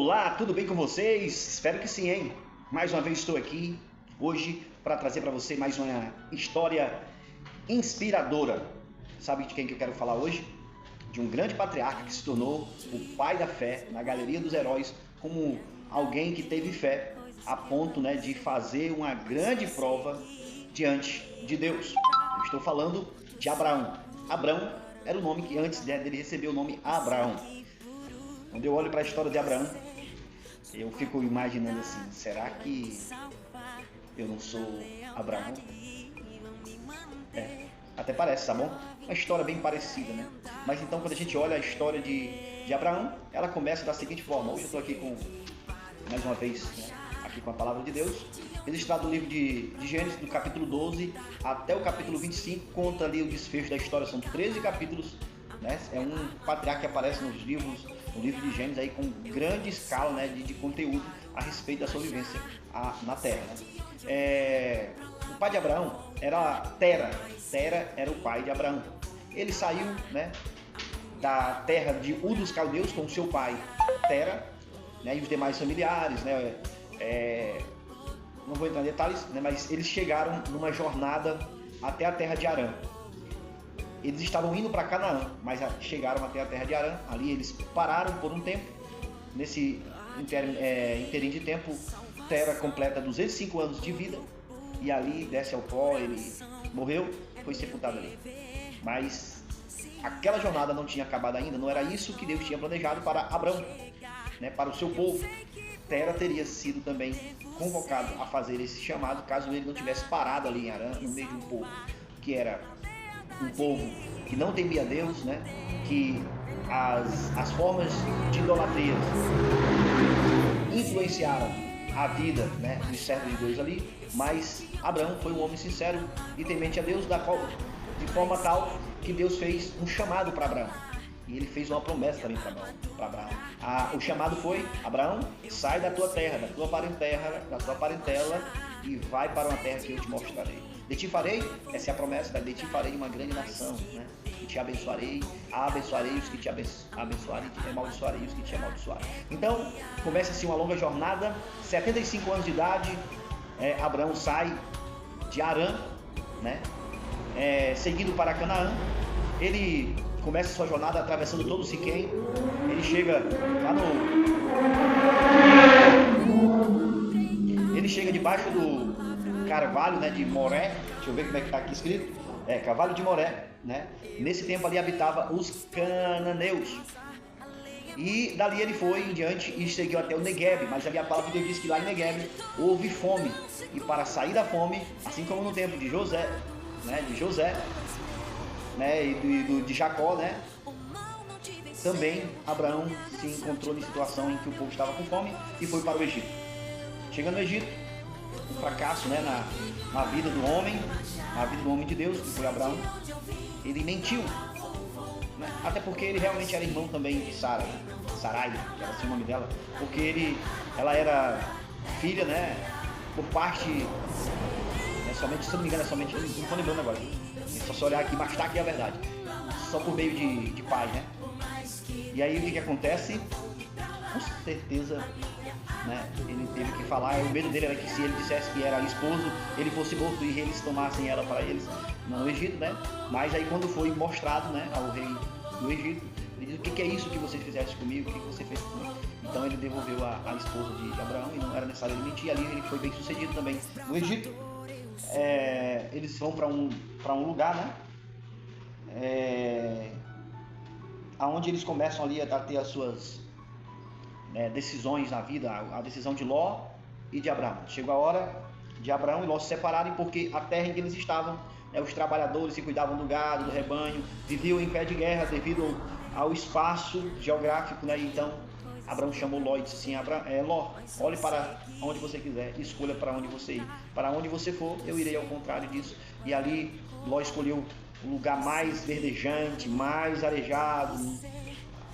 Olá, tudo bem com vocês? Espero que sim, hein? Mais uma vez estou aqui hoje para trazer para você mais uma história inspiradora. Sabe de quem que eu quero falar hoje? De um grande patriarca que se tornou o pai da fé na galeria dos heróis, como alguém que teve fé a ponto, de fazer uma grande prova diante de Deus. Eu estou falando de Abraão. Abraão era o nome que antes dele receber o nome Abraão. Quando eu olho para a história de Abraão, eu fico imaginando assim, será que eu não sou Abraão? Até parece, tá bom? Uma história bem parecida, né? Mas então, quando a gente olha a história de Abraão, ela começa da seguinte forma. Hoje eu estou aqui mais uma vez, aqui com a palavra de Deus, registrado no livro de Gênesis, do capítulo 12 até o capítulo 25, conta ali o desfecho da história, são 13 capítulos, né? É um patriarca que aparece no livro de Gênesis aí com grande escala, de conteúdo a respeito da sua vivência na Terra, né? O pai de Abraão era Tera. Tera era o pai de Abraão. Ele saiu, da terra de Ur dos Caldeus com seu pai Tera, e os demais familiares, não vou entrar em detalhes, mas eles chegaram numa jornada até a terra de Harã. Eles estavam indo para Canaã, mas chegaram até a terra de Harã. Ali eles pararam por um tempo. Nesse inteirinho de tempo, Tera completa 205 anos de vida e ali desce ao pó, ele morreu, foi sepultado ali. Mas aquela jornada não tinha acabado ainda, não era isso que Deus tinha planejado para Abraão, para o seu povo. Tera teria sido também convocado a fazer esse chamado caso ele não tivesse parado ali em Harã, no meio de um povo que era um povo que não temia Deus, que as formas de idolatria influenciaram a vida, dos servos de Deus ali, mas Abraão foi um homem sincero e temente a Deus, de forma tal que Deus fez um chamado para Abraão. E ele fez uma promessa também para Abraão. O chamado foi: Abraão, sai da tua terra, da tua parentela e vai para uma terra que eu te mostrarei. De ti farei, essa é a promessa, de ti farei uma grande nação, e te abençoarei os que te abençoarem, e te amaldiçoarei os que te amaldiçoarem. Então, começa-se uma longa jornada, 75 anos de idade, Abraão sai de Harã, seguindo para Canaã. Ele começa sua jornada atravessando todo o Siquém. Ele chega lá Ele chega debaixo do carvalho, de Moré. Deixa eu ver como é que está aqui escrito. Carvalho de Moré, Nesse tempo ali habitava os cananeus. E dali ele foi em diante e seguiu até o Negueb. Mas ali a palavra de Deus diz que lá em Negueb houve fome. E para sair da fome, assim como no tempo de José, e de Jacó, também Abraão se encontrou em situação em que o povo estava com fome e foi para o Egito. Chegando no Egito, um fracasso, na vida do homem, na vida do homem de Deus, que foi Abraão. Ele mentiu, até porque ele realmente era irmão também de Sarai, que era assim o nome dela, porque ela era filha, por parte, somente, se não me engano, não estou lembrando agora, é só olhar aqui, mas está aqui a verdade, só por meio de pai, E aí o que acontece? Com certeza, ele teve que falar. O medo dele era que se ele dissesse que era esposo, ele fosse morto e eles tomassem ela para eles no Egito, Mas aí quando foi mostrado, ao rei do Egito, ele disse: o que é isso que você fizeste comigo? O que você fez comigo? Então ele devolveu a esposa de Abraão e não era necessário ele mentir. Ali ele foi bem sucedido também no Egito. Eles vão para um lugar, aonde eles começam ali a ter as suas decisões na vida, a decisão de Ló e de Abraão. Chegou a hora de Abraão e Ló se separarem, porque a terra em que eles estavam, os trabalhadores que cuidavam do gado, do rebanho, viviam em pé de guerra devido ao espaço geográfico, Então Abraão chamou Ló e disse assim: Ló, olhe para onde você quiser, escolha para onde você ir. Para onde você for, eu irei ao contrário disso. E ali Ló escolheu o lugar mais verdejante, mais arejado,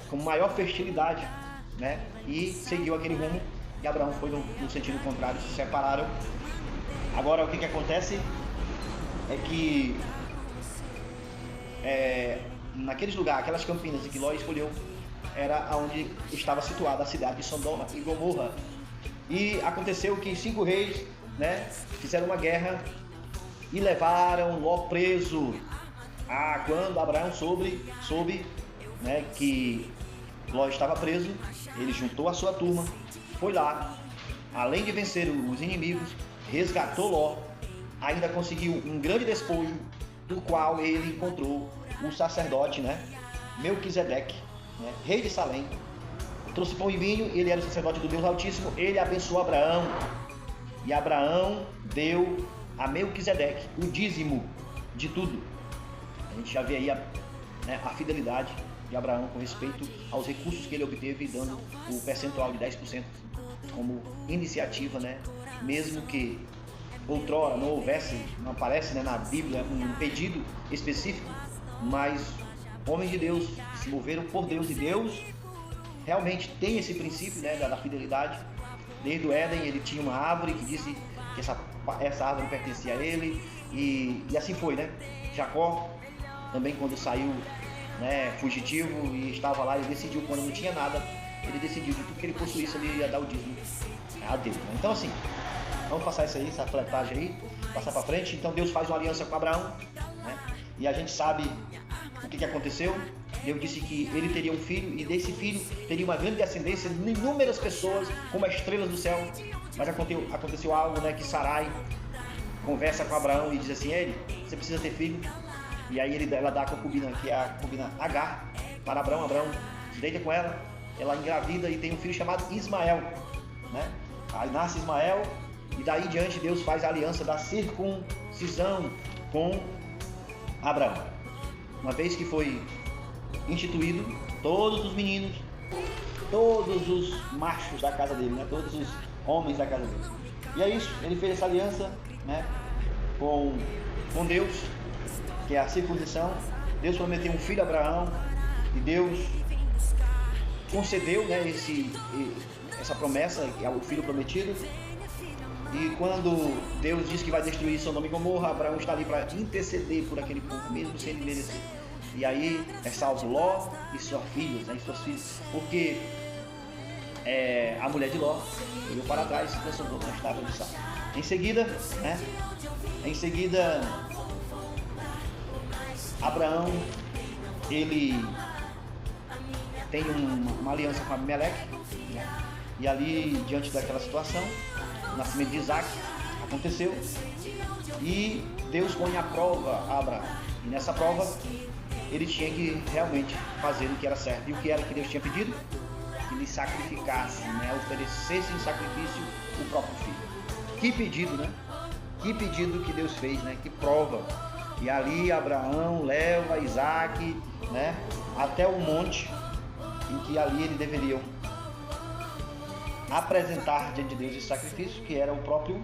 com maior fertilidade, e seguiu aquele rumo. E Abraão foi no sentido contrário, se separaram. Agora o que acontece é que naqueles lugares, aquelas campinas em que Ló escolheu, era onde estava situada a cidade de Sodoma e Gomorra. E aconteceu que 5 reis, né, fizeram uma guerra e levaram Ló preso. Quando Abraão soube, né, que Ló estava preso, ele juntou a sua turma, foi lá, além de vencer os inimigos, resgatou Ló, ainda conseguiu um grande despojo, do qual ele encontrou o sacerdote, né, Melquisedeque, né, rei de Salém. Trouxe pão e vinho, ele era o sacerdote do Deus Altíssimo, ele abençoou Abraão, e Abraão deu a Melquisedeque o dízimo de tudo. A gente já vê aí a fidelidade de Abraão com respeito aos recursos que ele obteve, dando o percentual de 10% como iniciativa, né? Mesmo que outrora não houvesse, não aparece, né, na Bíblia um pedido específico, mas homens de Deus se moveram por Deus, e Deus realmente tem esse princípio, né, da fidelidade. Desde o Éden ele tinha uma árvore que disse que essa árvore pertencia a ele, e assim foi, né? Jacó também, quando saiu, né, fugitivo e estava lá, ele decidiu, quando não tinha nada, ele decidiu de tudo que ele possuísse, ele ia dar o dízimo a Deus, né? Então assim, vamos passar isso aí, essa fletagem aí, passar para frente. Então Deus faz uma aliança com Abraão, né? E a gente sabe o que aconteceu. Deus disse que ele teria um filho, e desse filho teria uma grande descendência, inúmeras pessoas como as estrelas do céu. Mas aconteceu algo, né, que Sarai conversa com Abraão e diz assim: ele, você precisa ter filho. E aí ela dá a concubina, que é a concubina Agar, para Abraão. Abraão se deita com ela, ela engravida e tem um filho chamado Ismael, né? Aí nasce Ismael, e daí em diante Deus faz a aliança da circuncisão com Abraão. Uma vez que foi instituído, todos os meninos, todos os machos da casa dele, né? Todos os homens da casa dele. E é isso, ele fez essa aliança, né, com Deus, que é a circuncisão. Deus prometeu um filho a Abraão, e Deus concedeu, né, essa promessa, que é o filho prometido. E quando Deus diz que vai destruir Sodoma e Gomorra, Abraão está ali para interceder por aquele povo, mesmo sem merecer. E aí é salvo Ló e suas filhas, né, e suas filhas, porque a mulher de Ló olhou para trás e se transformou na estátua de sal. Em seguida, Abraão, ele tem uma aliança com Abimeleque, né? E ali, diante daquela situação, o nascimento de Isaac aconteceu, e Deus põe à prova a Abraão. E nessa prova, ele tinha que realmente fazer o que era certo. E o que era que Deus tinha pedido? Que lhe sacrificasse, né? Oferecesse em sacrifício o próprio filho. Que pedido, né? Que pedido que Deus fez, né? Que prova. E ali Abraão leva Isaac, né, até o monte em que ali eles deveriam apresentar diante de Deus esse sacrifício, que era o próprio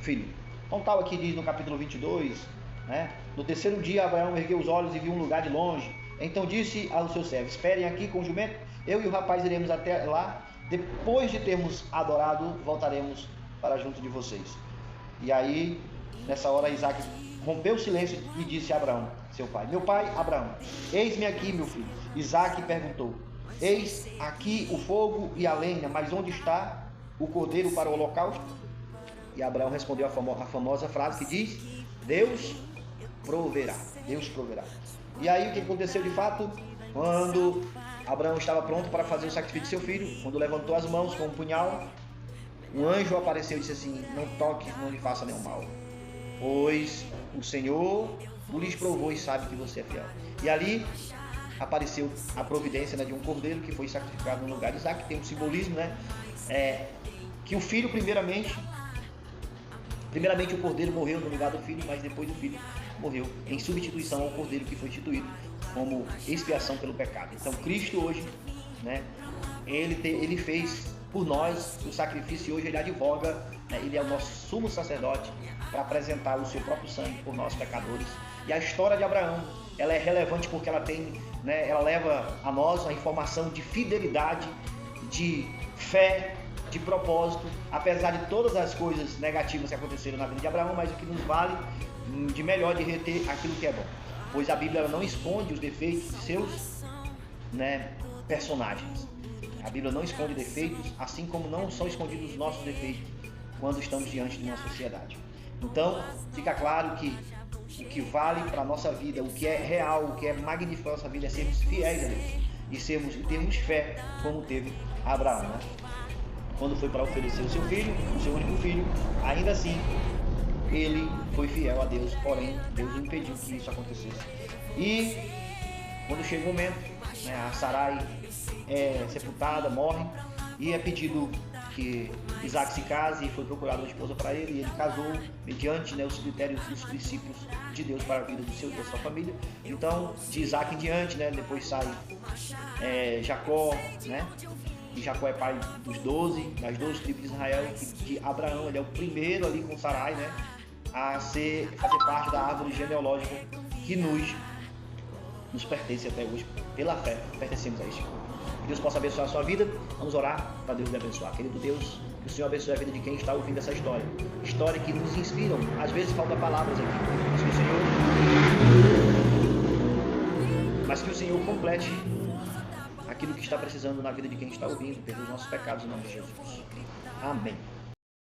filho. Então tal aqui diz no capítulo 22, né? No terceiro dia Abraão ergueu os olhos e viu um lugar de longe. Então disse aos seus servos: esperem aqui com o jumento, eu e o rapaz iremos até lá. Depois de termos adorado, voltaremos para junto de vocês. E aí, nessa hora, Isaac rompeu o silêncio e disse a Abraão, seu pai: meu pai, Abraão, eis-me aqui, meu filho. Isaac perguntou: eis aqui o fogo e a lenha, mas onde está o cordeiro para o holocausto? E Abraão respondeu a famosa frase que diz: Deus proverá. Deus proverá. E aí o que aconteceu de fato? Quando Abraão estava pronto para fazer o sacrifício de seu filho, quando levantou as mãos com um punhal, um anjo apareceu e disse assim: não toque, não lhe faça nenhum mal, pois o Senhor o lhes provou e sabe que você é fiel. E ali apareceu a providência, né, de um cordeiro que foi sacrificado no lugar de Isaac. Tem um simbolismo, né, que o filho primeiramente o cordeiro morreu no lugar do filho, mas depois o filho morreu em substituição ao cordeiro que foi instituído como expiação pelo pecado. Então Cristo hoje, né, ele fez por nós o sacrifício, e hoje ele advoga, né, ele é o nosso sumo sacerdote para apresentar o seu próprio sangue por nós pecadores. E a história de Abraão, ela é relevante porque ela tem, né, ela leva a nós a informação de fidelidade, de fé, de propósito, apesar de todas as coisas negativas que aconteceram na vida de Abraão, mas o que nos vale de melhor de reter aquilo que é bom, pois a Bíblia ela não esconde os defeitos de seus, né, personagens. A Bíblia não esconde defeitos, assim como não são escondidos os nossos defeitos quando estamos diante de uma sociedade. Então, fica claro que o que vale para a nossa vida, o que é real, o que é magnífico para a nossa vida é sermos fiéis a Deus e termos fé como teve Abraão, né? Quando foi para oferecer o seu filho, o seu único filho, ainda assim ele foi fiel a Deus, porém Deus impediu que isso acontecesse. E quando chega o momento, né, a Sarai é sepultada, morre, e é pedido que Isaac se case, e foi procurado uma esposa para ele, e ele casou mediante, né, os critérios e os princípios de Deus para a vida da sua família. Então, de Isaac em diante, né, depois sai Jacó, né, e Jacó é pai das 12 tribos de Israel, e de Abraão, ele é o primeiro ali com Sarai, né, a fazer parte da árvore genealógica que nos pertence até hoje. Pela fé, pertencemos a este grupo. Que Deus possa abençoar a sua vida. Vamos orar para Deus lhe abençoar. Querido Deus, que o Senhor abençoe a vida de quem está ouvindo essa história. História que nos inspiram. Às vezes falta palavras aqui. Mas que o Senhor complete aquilo que está precisando na vida de quem está ouvindo, pelos nossos pecados, em nome de Jesus. Amém.